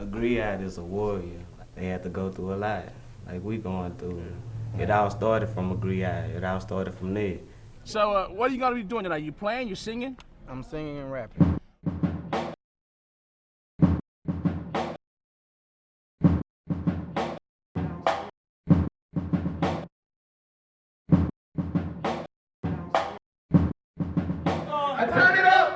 A griot is a warrior. They had to go through a lot, like we going through. It all started from a griot. It all started from there. So what are you gonna be doing tonight? You playing? You singing? I'm singing and rapping. Turn it up!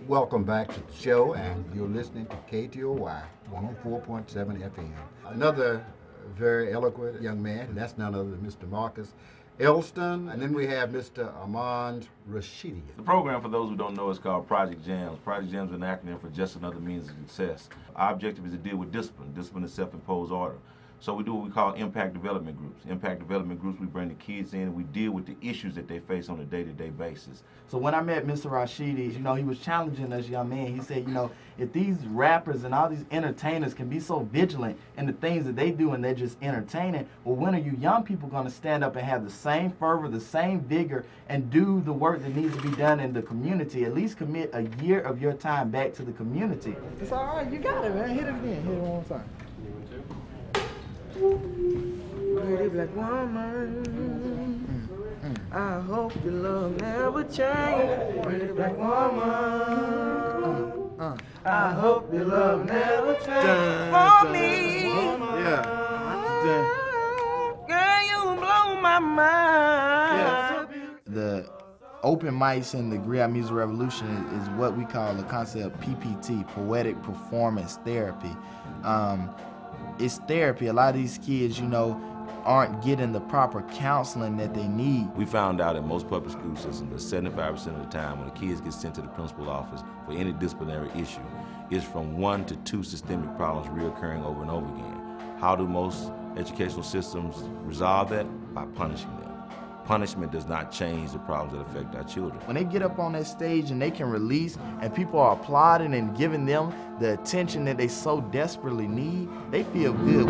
Welcome back to the show, and you're listening to KTOY 104.7 FM. Another very eloquent young man, and that's none other than Mr. Marcus Elston, and then we have Mr. Amon Rashidi. The program, for those who don't know, is called Project Jams. Project Jams is an acronym for Just Another Means of Success. Our objective is to deal with discipline. Discipline is self-imposed order. So we do what we call impact development groups. Impact development groups, we bring the kids in and we deal with the issues that they face on a day-to-day basis. So when I met Mr. Rashidi, you know, he was challenging us young men. He said, you know, if these rappers and all these entertainers can be so vigilant in the things that they do and they're just entertaining, well, when are you young people going to stand up and have the same fervor, the same vigor, and do the work that needs to be done in the community? At least commit a year of your time back to the community. It's all right. You got it, man. Hit it again. Hit it one more time. Pretty black woman, I hope your love never change. Pretty black woman, I hope your love never change. For me, Yeah. girl, you blow my mind. The open mics in the Griot Music Revolution is what we call the concept PPT, Poetic Performance Therapy. It's therapy. A lot of these kids, you know, aren't getting the proper counseling that they need. We found out in most public school systems that 75% of the time when the kids get sent to the principal's office for any disciplinary issue, it's from 1 to 2 systemic problems reoccurring over and over again. How do most educational systems resolve that? By punishing them. Punishment does not change the problems that affect our children. When they get up on that stage and they can release and people are applauding and giving them the attention that they so desperately need, they feel good.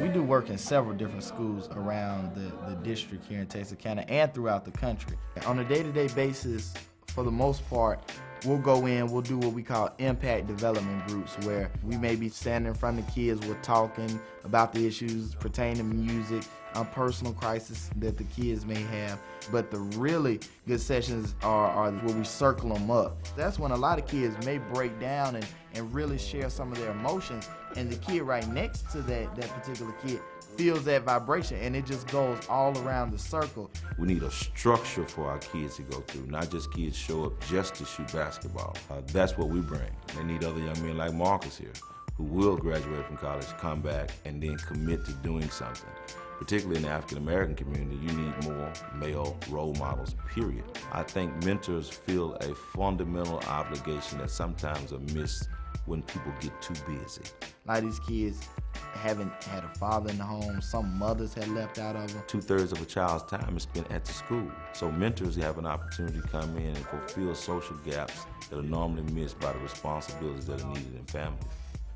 We do work in several different schools around the district here in Texarkana and throughout the country. On a day-to-day basis, for the most part, we'll go in, we'll do what we call impact development groups, where we may be standing in front of kids, we're talking about the issues pertaining to music, personal crisis that the kids may have. But the really good sessions are where we circle them up. That's when a lot of kids may break down and really share some of their emotions, and the kid right next to that particular kid feels that vibration, and it just goes all around the circle. We need a structure for our kids to go through, not just kids show up just to shoot basketball. That's what we bring. They need other young men like Marcus here, who will graduate from college, come back, and then commit to doing something. Particularly in the African American community, you need more male role models, period. I think mentors feel a fundamental obligation that sometimes are missed when people get too busy. A lot of these kids haven't had a father in the home. Some mothers had left out of them. 2/3 of a child's time is spent at the school. So mentors have an opportunity to come in and fulfill social gaps that are normally missed by the responsibilities that are needed in families.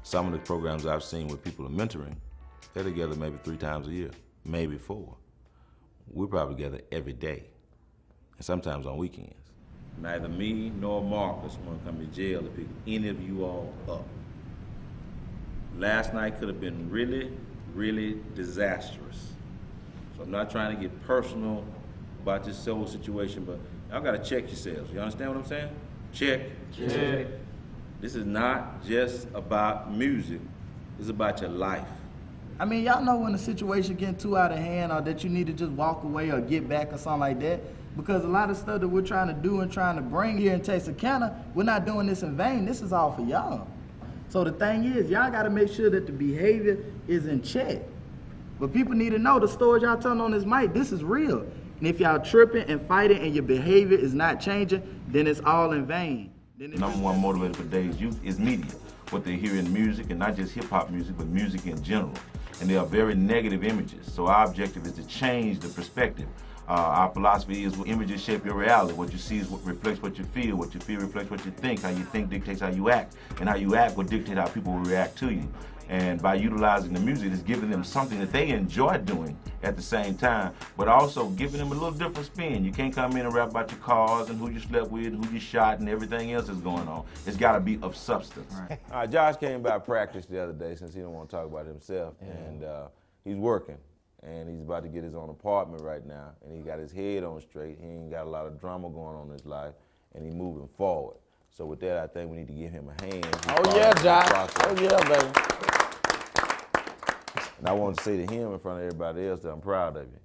Some of the programs I've seen where people are mentoring, they're together maybe 3 times a year, maybe 4. We're probably together every day, and sometimes on weekends. Neither me nor Marcus want to come to jail to pick any of you all up. Last night could have been really, really disastrous. So I'm not trying to get personal about this whole situation, but y'all gotta check yourselves. You understand what I'm saying? Check. Check. This is not just about music. It's about your life. I mean, y'all know when the situation getting too out of hand, or that you need to just walk away or get back or something like that. Because a lot of stuff that we're trying to do and trying to bring here in Texarkana, we're not doing this in vain. This is all for y'all. So the thing is, y'all got to make sure that the behavior is in check. But people need to know the stories y'all telling on this mic, this is real. And if y'all tripping and fighting and your behavior is not changing, then it's all in vain. The number one motivator for today's youth is media. What they hear in music, and not just hip-hop music, but music in general. and they are very negative images. So our objective is to change the perspective. Our philosophy is images shape your reality. What you see is what reflects what you feel reflects what you think. How you think dictates how you act, and how you act will dictate how people will react to you. And by utilizing the music, it's giving them something that they enjoy doing at the same time, but also giving them a little different spin. You can't come in and rap about your cars and who you slept with and who you shot and everything else is going on. It's got to be of substance. Josh came by practice the other day since he don't want to talk about himself, and he's working. And he's about to get his own apartment right now, and he got his head on straight. He ain't got a lot of drama going on in his life, and he's moving forward. So with that, I think we need to give him a hand. Oh yeah, Josh. Oh yeah, baby. And I want to say to him in front of everybody else that I'm proud of you,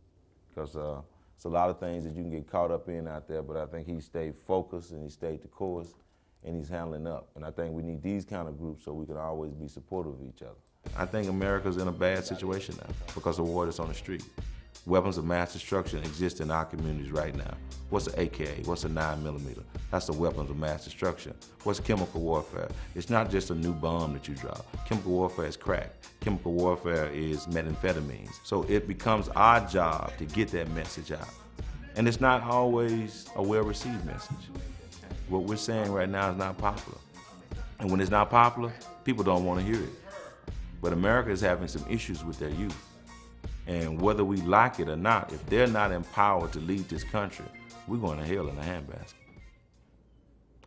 because it's a lot of things that you can get caught up in out there, but I think he stayed focused and he stayed the course, and he's handling up. And I think we need these kind of groups so we can always be supportive of each other. I think America's in a bad situation now because of war that's on the street. Weapons of mass destruction exist in our communities right now. What's an AKA? What's a 9mm? That's the weapons of mass destruction. What's chemical warfare? It's not just a new bomb that you drop. Chemical warfare is crack. Chemical warfare is methamphetamines. So it becomes our job to get that message out. And it's not always a well-received message. What we're saying right now is not popular. And when it's not popular, people don't want to hear it. But America is having some issues with their youth. And whether we like it or not, if they're not empowered to lead this country, we're going to hell in a handbasket.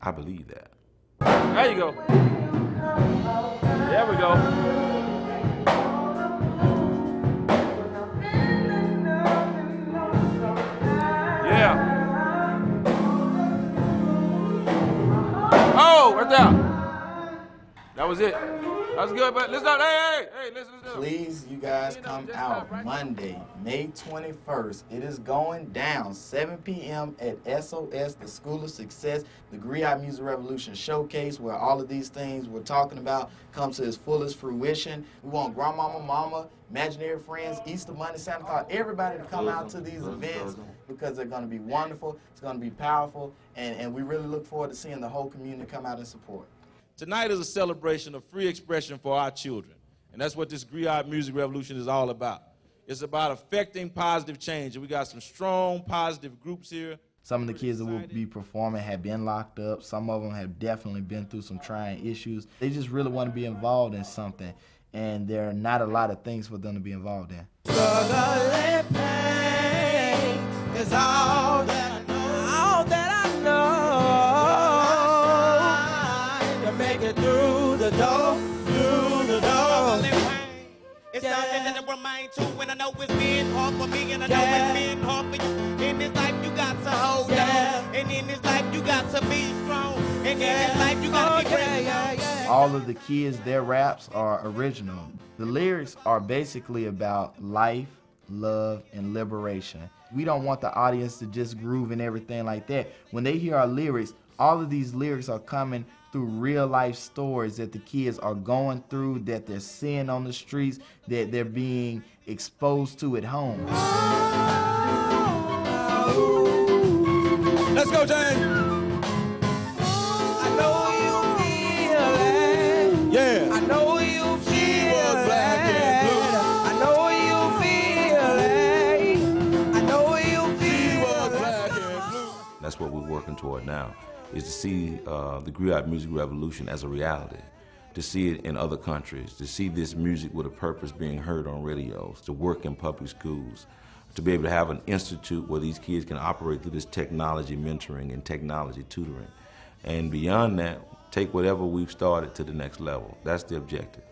I believe that. There you go. There we go. Yeah. Oh, right there. That was it. That was good, but let's not, hey, listen. Please, you guys come out Monday, May 21st. It is going down, 7 p.m. at SOS, the School of Success, the Griot Music Revolution Showcase, where all of these things we're talking about come to its fullest fruition. We want grandmama, mama, imaginary friends, Easter Monday, Santa Claus, everybody to come out to these events because they're going to be wonderful, it's going to be powerful, and we really look forward to seeing the whole community come out and support. Tonight is a celebration of free expression for our children, and that's what this Griot Music Revolution is all about. It's about affecting positive change, and we got some strong, positive groups here. Some of the kids that will be performing have been locked up. Some of them have definitely been through some trying issues. They just really want to be involved in something, and there are not a lot of things for them to be involved in. Struggle and pain is all that I know. All that I know. Make it through the door, It's something that I remind too when I know it's been hard for me and I know it's been hard for you. In this life you got to hold on, and in this life you got to be strong, and in this life you got to be brave. All of the kids, their raps are original. The lyrics are basically about life, love, and liberation. We don't want the audience to just groove and everything like that. When they hear our lyrics, all of these lyrics are coming through real life stories that the kids are going through, that they're seeing on the streets, that they're being exposed to at home. Let's go, James. I know you feel it. Yeah. I know you feel it. Black and blue. I know you feel it. I know you feel it. Black and blue. That's what we're working toward now, is to see the Griot Music Revolution as a reality, to see it in other countries, to see this music with a purpose being heard on radios, to work in public schools, to be able to have an institute where these kids can operate through this technology mentoring and technology tutoring. And beyond that, take whatever we've started to the next level. That's the objective.